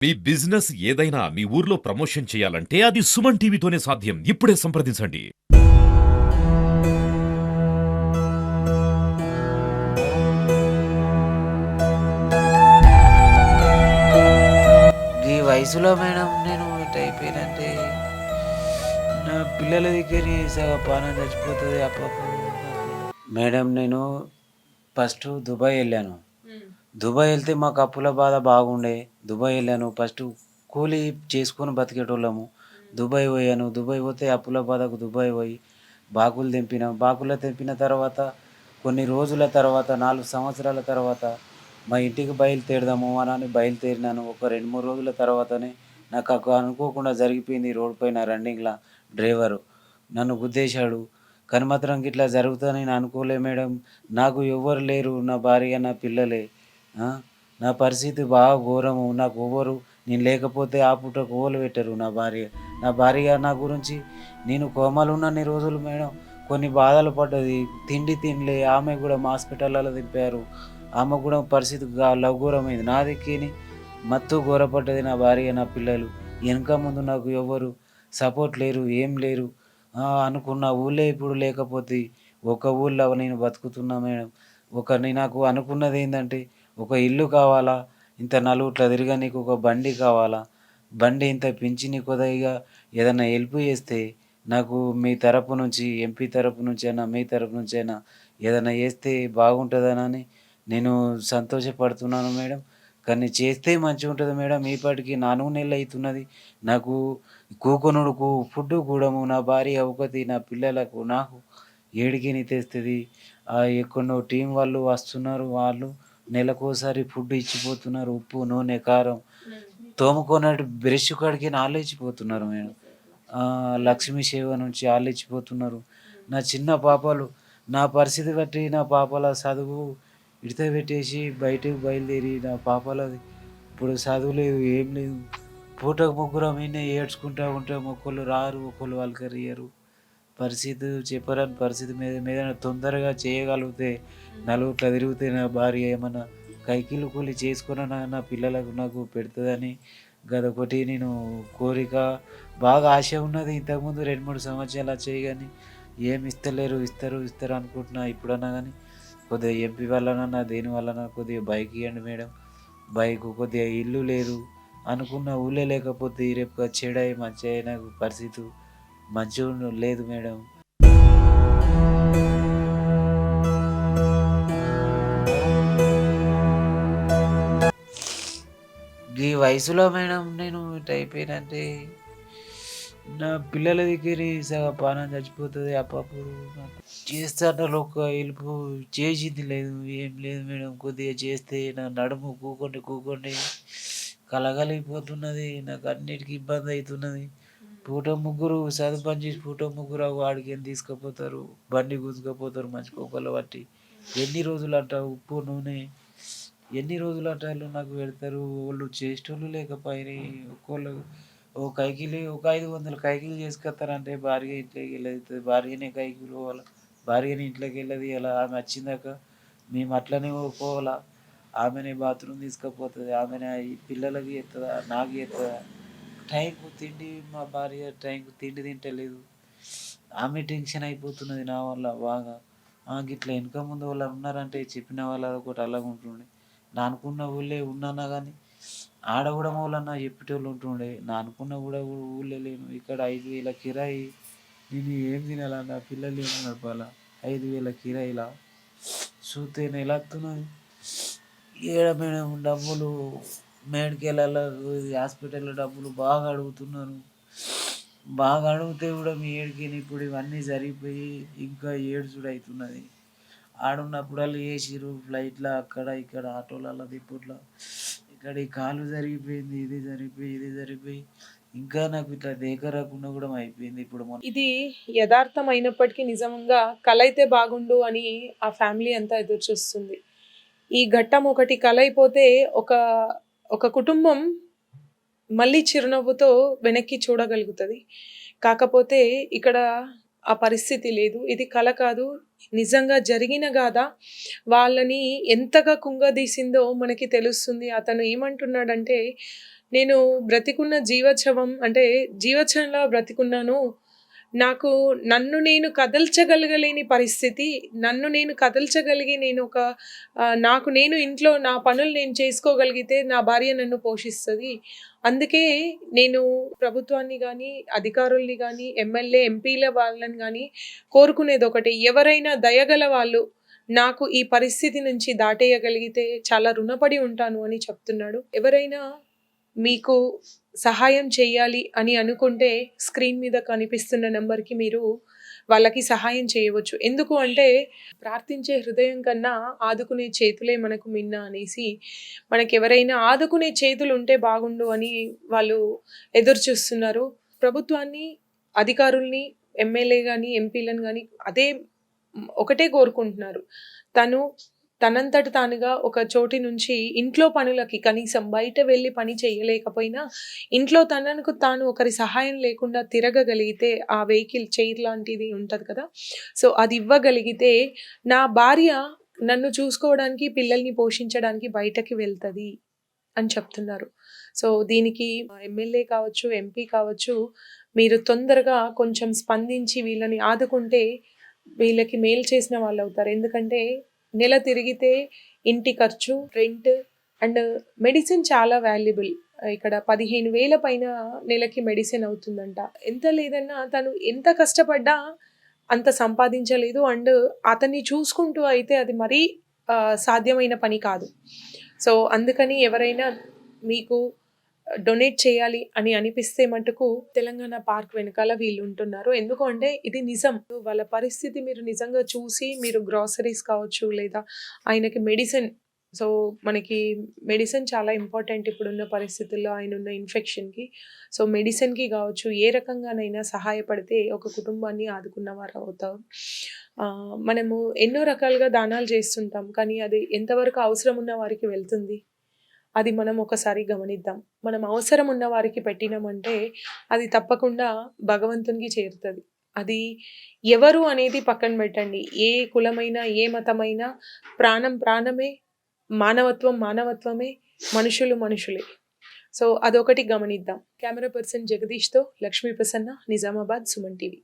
మీ business ఏదైనా మీ ఊర్లో promotion చేయాలంటే అది సుమన్ టీవీతోనే సాధ్యం. ఇప్పుడే సంప్రదించండి. ఈ వయసులో మేడం నేను ఇట్లా అయిపోయినంటే నా పిల్లల దగ్గర సగ పానం చచ్చిపోతుంది అప్పుడప్పుడు. మేడం నేను ఫస్ట్ దుబాయ్ వెళ్ళాను. దుబాయ్ వెళ్తే మాకు అప్పుల బాధ బాగుండే. దుబాయ్ వెళ్ళాను ఫస్ట్, కూలీ చేసుకొని బతికేటోళ్ళము. దుబాయ్ పోయాను. దుబాయ్ పోతే అప్పుల బాధకు దుబాయ్ పోయి బాకులు తెంపినాం. బాకులు తెంపిన తర్వాత కొన్ని రోజుల తర్వాత 4 సంవత్సరాల తర్వాత మా ఇంటికి బయలుదేరదాము అని బయలుదేరినాను. ఒక 2, 3 రోజుల తర్వాతనే నాకు అనుకోకుండా జరిగిపోయింది. రోడ్ పైన రన్నింగ్‌లా డ్రైవరు నన్ను గుద్దేశాడు. కానీ మాత్రం గిట్లా జరుగుతదని నేను అనుకోలే మేడం. నాకు ఎవ్వరు లేరు. నా భార్య, నా పిల్లలే. ఆ! నా పరిస్థితి బాగా ఘోరము. నాకు ఎవ్వరు, నేను లేకపోతే ఆ పూటకు ఎవరు పెట్టరు. నా భార్య నా గురించి, నేను కోమాలో ఉన్నన్ని రోజులు మేడం కొన్ని బాధలు పడ్డది. తిండి తినలే. ఆమె కూడా హాస్పిటల్‌లలో దింపారు. ఆమె కూడా పరిస్థితి ఘోరమైంది. నా దిక్కేని మత్తు ఘోరపడ్డది నా భార్య, నా పిల్లలు. వెనక ముందు నాకు ఎవ్వరు సపోర్ట్ లేరు. ఏం లేరు. అనుకున్న ఊళ్ళే ఇప్పుడు లేకపోతే ఒక ఊళ్ళో నేను బతుకుతున్నా మేడం. నాకు అనుకున్నదేందంటే ఒక ఇల్లు కావాలా, ఇంత నలుగుట్ల తిరగనీకి ఒక బండి కావాలా, బండి ఇంత పింఛని కొద్దిగా ఏదన్నా హెల్ప్ చేస్తే నాకు మీ తరపు నుంచి, ఎంపీ తరపు నుంచైనా, మీ తరపు నుంచైనా ఏదన్నా చేస్తే బాగుంటదనని నేను సంతోషపడుతున్నాను మేడం. కానీ చేస్తే మంచిగుంటది మేడం. ఈ పాటికి 4 నెలలు అయితున్నది. నాకు కూకొనుడుకు ఫుడ్డు కూడము నా భార్య ఒకతి, నా పిల్లలకు, నాకు ఏడికెని తెస్తది. ఎక్కడనో టీం వాళ్ళు వస్తున్నారు. వాళ్ళు నెలకోసారి ఫుడ్ ఇచ్చిపోతున్నారు. ఉప్పు, నూనె, కారం. తోముకున్నట్టు బ్రష్ కాడికి ఆళ్ళే ఇచ్చిపోతున్నారు మేడం. లక్ష్మీ సేవ నుంచి ఆళ్ళు ఇచ్చిపోతున్నారు. నా చిన్న పాపలు, నా పరిస్థితి బట్టి నా పాపల చదువు ఇడిసిపెట్టేసి బయటకు బయలుదేరి నా పాపలది ఇప్పుడు చదువు లేదు, ఏం లేదు. పూటకు ముగ్గురం ఈడనే ఏడ్చుకుంటా ఉంటే ఒకళ్ళు రారు, ఒకళ్ళు పలకరియ్యరు. పరిస్థితి చెప్పరాని పరిస్థితి మీద తొందరగా చేయగలిగితే, నలుగుట్ల తిరిగితే నా భార్య ఏమన్నా కైకిలు కూలి చేసుకొనన్నా నా పిల్లలకు నాకు పెడతదని గదొకటి నేను కోరిక. బాగా ఆశ ఉన్నది. ఇంతకుముందు 2, 3 సంవత్సరాలు వచ్చాయి గానీ ఏమి ఇస్తలేరు. ఇస్తారు అనుకుంటున్నా ఇప్పుడన్నా గానీ కొద్దిగా ఎంపీ వల్లనన్నా దేని వల్లనా కొద్దిగా బైక్ ఇయ్యండి మేడం. బైకు కొద్దిగా ఇల్లు లేదు. అనుకున్న ఊళ్ళే లేకపోతే రేపు చెడై మంచయ్యే నాకు పరిస్థితి మంచిగా లేదు మేడం. ఈ వయసులో మేడం నేను ఇట్లా అయిపోయినంటే నా పిల్లల దగ్గర సగ పానం చచ్చిపోతుంది అప్పుడప్పుడు. చేస్తాంటారు ఒక హెల్ప్, చేసింది లేదు, ఏం లేదు మేడం. కొద్దిగా చేస్తే నా నడుము కూకోండి కలగలిగిపోతున్నది. నాకు అన్నిటికీ ఇబ్బంది అవుతున్నది. పూట ముగ్గురు చదువు పని చేసి పూట ముగ్గురు వాడికి ఏం తీసుకుపోతారు, బండి గుంజుకపోతారు మంచి కుక్కలు పట్టి. ఎన్ని రోజులు అంట ఉప్పు నూనె, ఎన్ని రోజులు అంటారు నాకు పెడతారు. వాళ్ళు చేసేటోళ్ళు లేకపోయినా ఒక్కోళ్ళు ఓ కైకిలి ఒక 500 కైకిలు చేసుకొస్తారంటే భార్య ఇంట్లోకి వెళ్ళదు. భార్యనే కైకిలు పోవాలి, భార్యని ఇంట్లోకి వెళ్ళదు. ఇలా ఆమె వచ్చిందాక మేము అట్లనే పోవాలా. ఆమెనే బాత్రూమ్ తీసుకుపోతుంది, ఆమెనే ఈ పిల్లలకి ఎత్తుందా, నాకు ఎత్తుందా. టైంకు తిండి, మా భార్య టైంకు తిండి తింటలేదు. ఆమె టెన్షన్ అయిపోతున్నది నా వల్ల బాగా. గిట్ల వెనక ముందు వాళ్ళు ఉన్నారంటే చెప్పిన వాళ్ళు అదొకటి అలాగ ఉంటుండే. నా అనుకున్న ఊళ్ళే ఉన్నానా కానీ ఆడ కూడా మూలన్న చెప్పేటోళ్ళు ఉంటుండే. నా అనుకున్న కూడా ఊళ్ళో లేను. ఇక్కడ 5,000 కిరాయి, నేను ఏం తినాలా, నా పిల్లలు ఏం నడపాలా. 5,000 కిరాయిలా చూస్తే నెల వస్తున్నది. ఏడ మేడం డబ్బులు, మెడికల్‌లలో హాస్పిటల్‌లో డబ్బులు బాగా అడుగుతున్నారు. బాగా అడిగితే కూడా మీ ఏడికేని ఇప్పుడు ఇవన్నీ జరిగిపోయి ఇంకా ఏడుచుడు అవుతున్నది. ఆడున్నప్పుడల్లా చేసిర్రు ఫ్లైట్‌లో అక్కడ ఇక్కడ ఆటోలలో దిప్పుట్ల. ఇక్కడ ఈ కాలు జరిగిపోయింది, ఇది జరిగిపోయి ఇంకా నాకు ఇట్లా దేక రాకుండా కూడా అయిపోయింది ఇప్పుడు మొన్న. ఇది యదార్థం అయినప్పటికీ నిజంగా కల అయితే బాగుండు అని ఆ ఫ్యామిలీ అంతా ఎదురు చూస్తుంది. ఈ ఘట్టం ఒకటి కల అయిపోతే ఒక ఒక కుటుంబం మళ్ళీ చిరునవ్వుతో వెనక్కి చూడగలుగుతది. కాకపోతే ఇక్కడ ఆ పరిస్థితి లేదు. ఇది కల కాదు. నిజంగా జరిగిన గాథ. వాళ్ళని ఎంతగా కుంగదీసిందో మనకి తెలుస్తుంది. అతను ఏమంటున్నాడంటే, నేను బ్రతికున్న జీవోత్సవం అంటే జీవోత్సవంలా బ్రతికున్నాను. నాకు నన్ను నేను కదల్చగలగలేని పరిస్థితి. నన్ను నేను కదల్చగలిగి నేను ఒక నాకు నేను ఇంట్లో నా పనులు నేను చేసుకోగలిగితే నా భార్య నన్ను పోషిస్తది. అందుకే నేను ప్రభుత్వాన్ని గానీ, అధికారుల్ని గానీ, ఎమ్మెల్యే, ఎంపీల వాళ్ళని గానీ కోరుకునేదొకటే. ఎవరైనా దయగల వాళ్ళు నాకు ఈ పరిస్థితి నుంచి దాటేయగలిగితే చాలా రుణపడి ఉంటాను అని చెప్తున్నాడు. ఎవరైనా మీకు సహాయం చేయాలి అని అనుకుంటే స్క్రీన్ మీద కనిపిస్తున్న నంబర్‌కి మీరు వాళ్ళకి సహాయం చేయవచ్చు. ఎందుకు అంటే ప్రార్థించే హృదయం కన్నా ఆదుకునే చేతులే మనకు మిన్న అనేసి మనకెవరైనా ఆదుకునే చేతులుంటే బాగుండు అని వాళ్ళు ఎదురు చూస్తున్నారు. ప్రభుత్వాన్ని, అధికారుల్ని, ఎమ్మెల్యే గాని, ఎంపీలను గాని ఒకటే కోరుకుంటున్నారు. తనంతట తానుగా ఒక చోటి నుంచి ఇంట్లో పనులకి కనీసం బయట వెళ్ళి పని చేయలేకపోయినా ఇంట్లో తనకు తాను ఒకరి సహాయం లేకుండా తిరగగలిగితే ఆ వెహికల్ చైర్ లాంటిది ఉంటది కదా! సో, అది ఇవ్వగలిగితే నా భార్య నన్ను చూసుకోవడానికి, పిల్లల్ని పోషించడానికి బయటకి వెళ్తది అని చెప్తున్నారు. సో, దీనికి ఎమ్మెల్యే కావచ్చు, ఎంపీ కావచ్చు, మీరు తొందరగా కొంచెం స్పందించి వీళ్ళని ఆదుకుంటే వీళ్ళకి మేలు చేసిన వాళ్ళవుతారు. ఎందుకంటే నెల తిరిగితే ఇంటి ఖర్చు, రెంట్ అండ్ మెడిసిన్ చాలా వాల్యుబుల్. ఇక్కడ 15,000 పైన నెలకి మెడిసిన్ అవుతుందంట. ఎంత లేదన్నా తను ఎంత కష్టపడ్డా అంత సంపాదించలేదు. అండ్ అతన్ని చూసుకుంటూ అయితే అది మరీ సాధ్యమైన పని కాదు. సో, అందుకని ఎవరైనా మీకు డొనేట్ చేయాలి అని అనిపిస్తే మటుకు తెలంగాణ పార్క్ వెనకాల వీళ్ళుంటున్నారు. ఎందుకు అంటే ఇది నిజం. వాళ్ళ పరిస్థితి మీరు నిజంగా చూసి మీరు గ్రోసరీస్ కావచ్చు లేదా ఆయనకి మెడిసిన్. సో, మనకి మెడిసిన్ చాలా ఇంపార్టెంట్ ఇప్పుడున్న పరిస్థితుల్లో ఆయనున్న ఇన్ఫెక్షన్‌కి. సో, మెడిసిన్‌కి కావచ్చు ఏ రకంగానైనా సహాయపడితే ఒక కుటుంబాన్ని ఆదుకున్నవారు అవుతాం. మనము ఎన్నో రకాలుగా దానాలు చేస్తుంటాం. కానీ అది ఎంతవరకు అవసరం ఉన్న వారికి వెళ్తుంది? అది మనం ఒకసారి గమనిద్దాం. మనం అవసరం ఉన్న వారికి పెట్టినామంటే అది తప్పకుండా భగవంతునికి చేరుతది. అది ఎవరు అనేది పక్కన పెట్టండి. ఏ కులమైనా, ఏ మతమైనా ప్రాణం ప్రాణమే, మానవత్వం మానవత్వమే, మనుషులు మనుషులే. సో, అదొకటి గమనిద్దాం. కెమెరా పర్సన్ జగదీష్‌తో లక్ష్మీ ప్రసన్న, నిజామాబాద్, సుమన్ టీవీ.